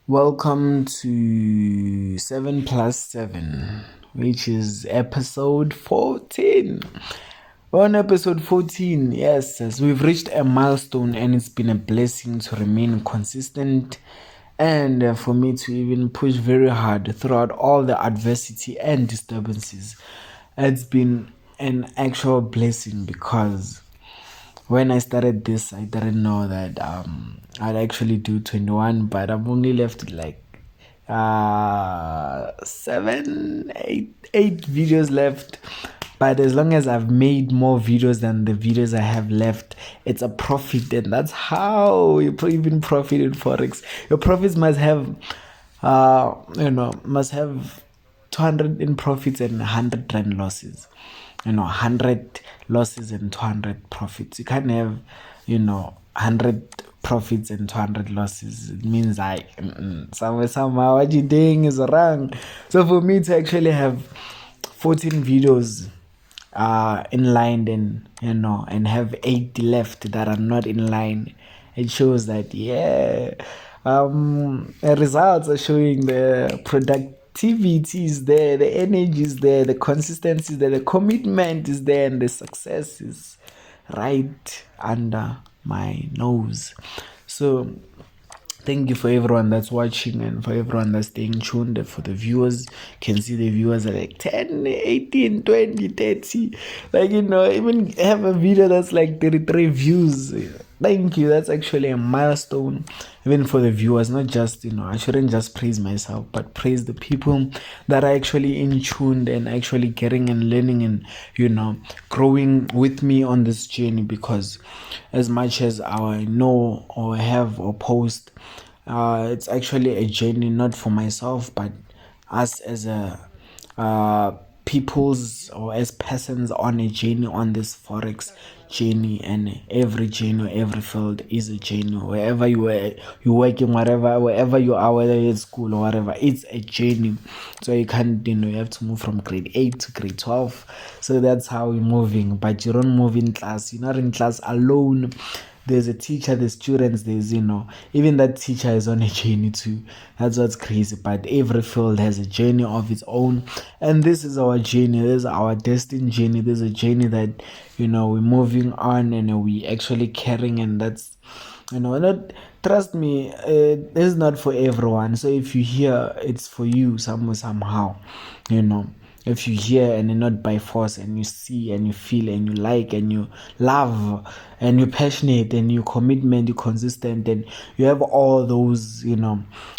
Welcome to 7 plus 7, which is episode 14. On episode 14, yes, we've reached a milestone, and it's been a blessing to remain consistent and for me to even push very hard throughout all the adversity and disturbances. It's been an actual blessing because when I started this, I didn't know that I'd actually do 21, but I'm only left with like eight videos left. But as long as I've made more videos than the videos I have left, it's a profit, and that's how you even profit in Forex. Your profits must have, must have 200 in profits and 100 rand losses. 100 losses and 200 profits. You can't have, 100 profits and 200 losses. It means somehow what you're doing is wrong. So for me to actually have 14 videos in line, and have 8 left that are not in line, it shows that the results are showing. The productivity is there, the energy is there, the consistency is there, the commitment is there, and the success is right under my nose. So thank you for everyone that's watching and for everyone that's staying tuned. For the viewers, can see the viewers are like 10, 18, 20, 30. Like, even have a video that's like 33 views. Thank you. That's actually a milestone, even for the viewers. Not just, I shouldn't just praise myself, but praise the people that are actually in tuned and actually getting and learning and, growing with me on this journey. Because as much as I know or have or post, it's actually a journey not for myself, but us as a people's or as persons on a journey on this Forex journey. And every journey, every field is a journey. Wherever you're working, wherever you are, whether you're at school or whatever, it's a journey. So you can't, you have to move from grade 8 to grade 12. So that's how we're moving. But you don't move in class. You're not in class alone. There's a teacher, there's students, there's, even that teacher is on a journey too. That's what's crazy. But every field has a journey of its own. And this is our journey. This is our destined journey. There's a journey that, we're moving on and we actually carrying. And that's, not, trust me, this is not for everyone. So if you hear, it's for you somewhere, somehow, if you hear and you're not by force, and you see and you feel and you like and you love and you're passionate and you commitment, you're consistent, and you have all those,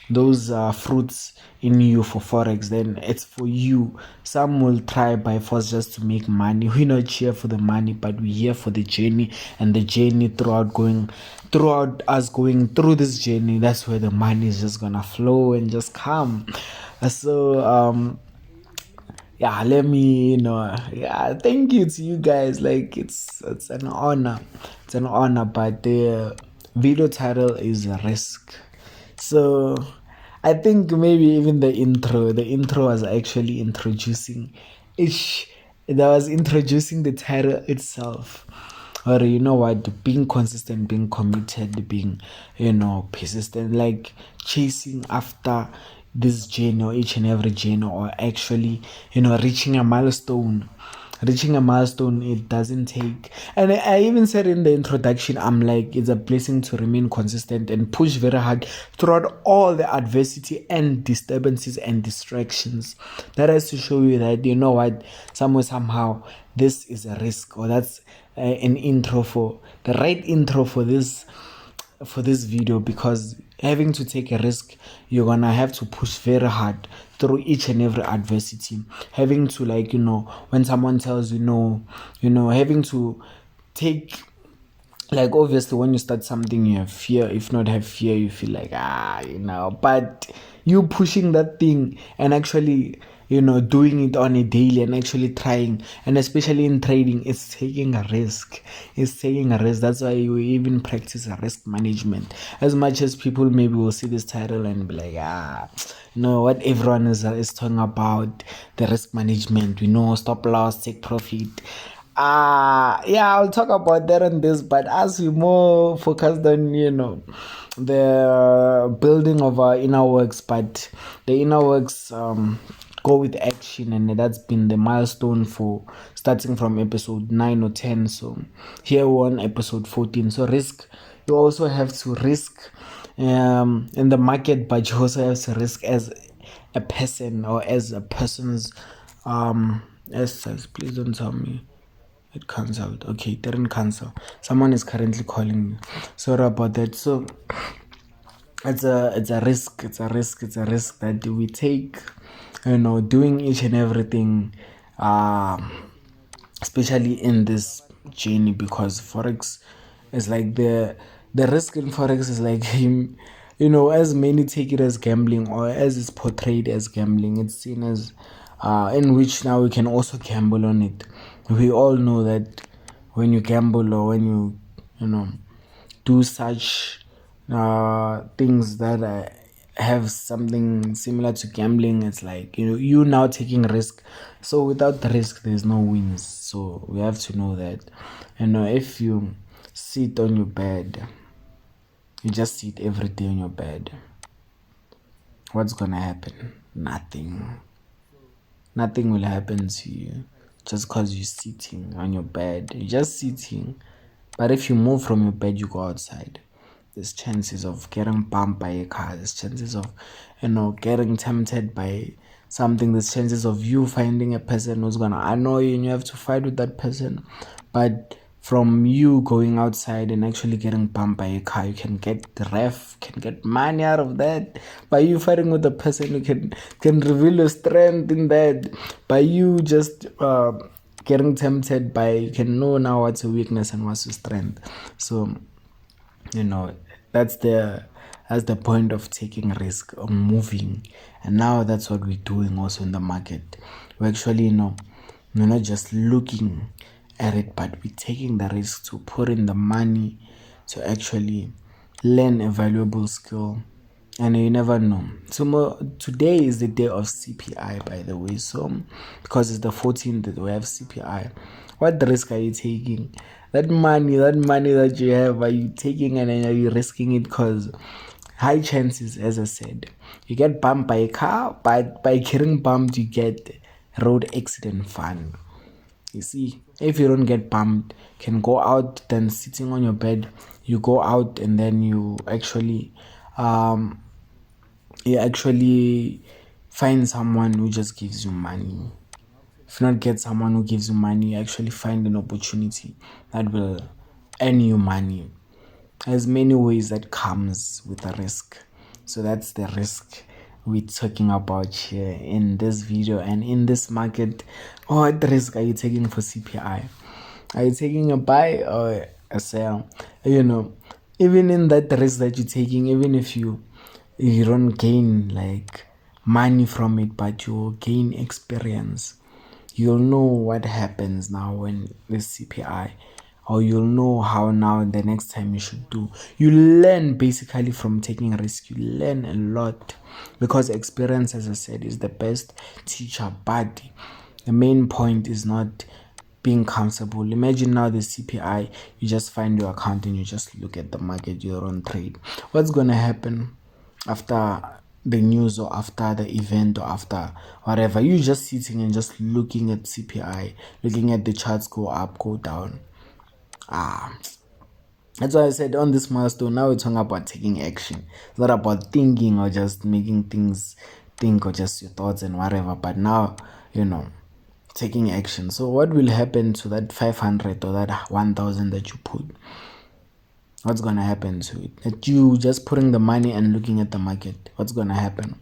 those fruits in you for Forex, then it's for you. Some will try by force just to make money. We're not here for the money, but we're here for the journey. And the journey throughout us going through this journey, that's where the money is just gonna flow and just come. So let me, thank you to you guys. Like, it's an honor. It's an honor. But the video title is a risk. So I think maybe even the intro was actually introducing the title itself. Or being consistent, being committed, being, persistent, like chasing after this journey, or each and every journey, or actually, reaching a milestone. It doesn't take. And I even said in the introduction, I'm like, it's a blessing to remain consistent and push very hard throughout all the adversity and disturbances and distractions. That has to show you that, somehow this is a risk, or that's an intro for the right intro for this video. Because having to take a risk, you're gonna have to push very hard through each and every adversity. Having to, when someone tells you no, having to take, like, obviously when you start something, you have fear. If not have fear, you feel like but you pushing that thing and actually, doing it on a daily and actually trying, and especially in trading, it's taking a risk. That's why you even practice a risk management. As much as people maybe will see this title and be like, what everyone is talking about, the risk management, stop loss, take profit. Yeah, I'll talk about that on this, but as we more focused on, the building of our inner works, but the inner works go with action, and that's been the milestone for starting from episode 9 or 10. So here we're on episode 14. So risk, you also have to risk in the market, but you also have to risk as a person, or as a person's please don't tell me it cancelled. Okay, it didn't cancel. Someone is currently calling me. Sorry about that. So it's a risk. It's a risk that we take. Doing each and everything, especially in this journey, because forex is like the risk in forex is like as many take it as gambling, or as it's portrayed as gambling. It's seen as in which now we can also gamble on it. We all know that when you gamble, or when you do such things that have something similar to gambling, it's like you now taking risk. So without the risk, there's no wins. So we have to know that if you sit on your bed, you just sit every day on your bed, what's gonna happen? Nothing will happen to you just because you're sitting on your bed. You're just sitting. But if you move from your bed, you go outside, there's chances of getting bumped by a car. There's chances of getting tempted by something. There's chances of you finding a person who's gonna annoy you and you have to fight with that person. But from you going outside and actually getting bumped by a car, you can get the ref, can get money out of that. By you fighting with a person, you can reveal your strength in that. By you just getting tempted by, you can know now what's your weakness and what's your strength. So that's the point of taking risk, of moving. And now that's what we're doing also in the market. We actually we're not just looking at it, but we're taking the risk to put in the money to actually learn a valuable skill. And you never know. So today is the day of CPI, by the way. So because it's the 14th that we have CPI, what risk are you taking? That money that you have, are you taking and are you risking it? Because high chances, as I said, you get bumped by a car, but by getting bumped, you get road accident fund. You see, if you don't get bumped, you can go out, then sitting on your bed, you go out and then you actually find someone who just gives you money. If you not get someone who gives you money, you actually find an opportunity that will earn you money. There's many ways that comes with a risk. So that's the risk we're talking about here in this video and in this market. What risk are you taking for CPI? Are you taking a buy or a sell? Even in that risk that you're taking, even if you don't gain like money from it, but you'll gain experience. You'll know what happens now when the CPI, or you'll know how now the next time you should do. You learn basically from taking a risk. You learn a lot because experience, as I said, is the best teacher. But the main point is not being comfortable. Imagine now the CPI, you just find your account and you just look at the market, your own trade. What's going to happen after the news, or after the event, or after whatever? You just sitting and just looking at CPI, looking at the charts go up, go down. That's why I said on this milestone, now we're talking about taking action. It's not about thinking or just making things think, or just your thoughts and whatever, but now taking action. So what will happen to that 500 or that 1000 that you put? What's going to happen to it? That you just putting the money and looking at the market, what's going to happen?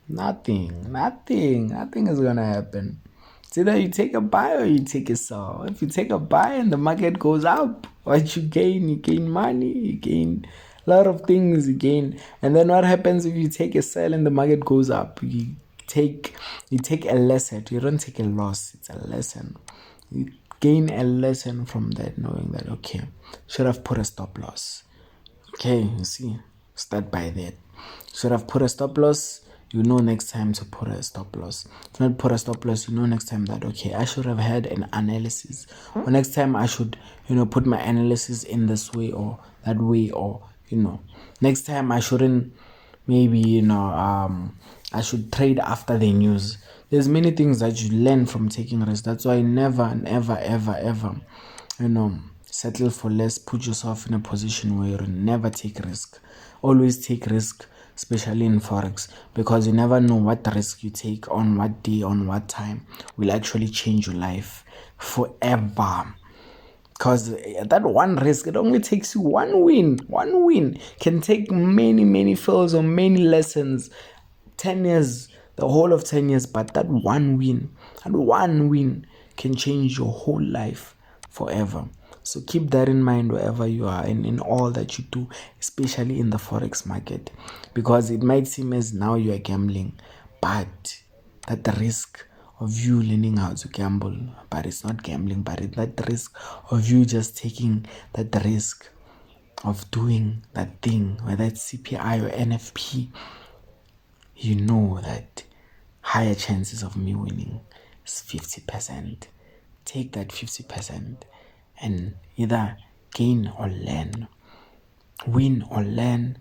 Nothing is going to happen. It's either you take a buy or you take a sell. If you take a buy and the market goes up, what you gain money, you gain a lot of things, you gain. And then what happens if you take a sell and the market goes up? You take a lesson. You don't take a loss, it's a lesson. You gain a lesson from that, knowing that, okay, should have put a stop loss. Okay, you see, start by that. Should have put a stop loss. you know next time to put a stop loss. If not put a stop loss, you know next time that, okay, I should have had an analysis, or next time I should, put my analysis in this way or that way, or next time I shouldn't, maybe I should trade after the news. There's many things that you learn from taking risks. That's why never, ever, ever, ever, settle for less. Put yourself in a position where you never take risk. Always take risk, especially in forex, because you never know what risk you take on what day, on what time will actually change your life forever. Because that one risk, it only takes you one win. One win can take many, many fails or many lessons, 10 years, the whole of 10 years. But that one win can change your whole life forever. So keep that in mind wherever you are and in all that you do, especially in the forex market, because it might seem as now you are gambling, but that the risk of you learning how to gamble, but it's not gambling, but it's that risk of you just taking that risk of doing that thing, whether it's CPI or NFP, you know that higher chances of me winning is 50%. Take that 50% and either gain or learn, win or learn,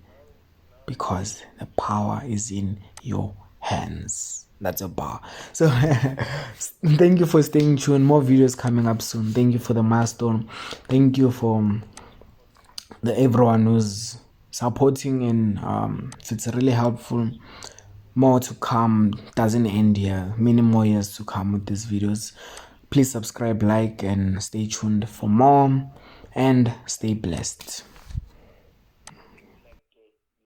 because the power is in your hands. That's a bar. So thank you for staying tuned. More videos coming up soon. Thank you for the milestone. Thank you for everyone who's supporting, and it's really helpful. More to come. Doesn't end here. Many more years to come with these videos. Please subscribe, like, and stay tuned for more, and stay blessed.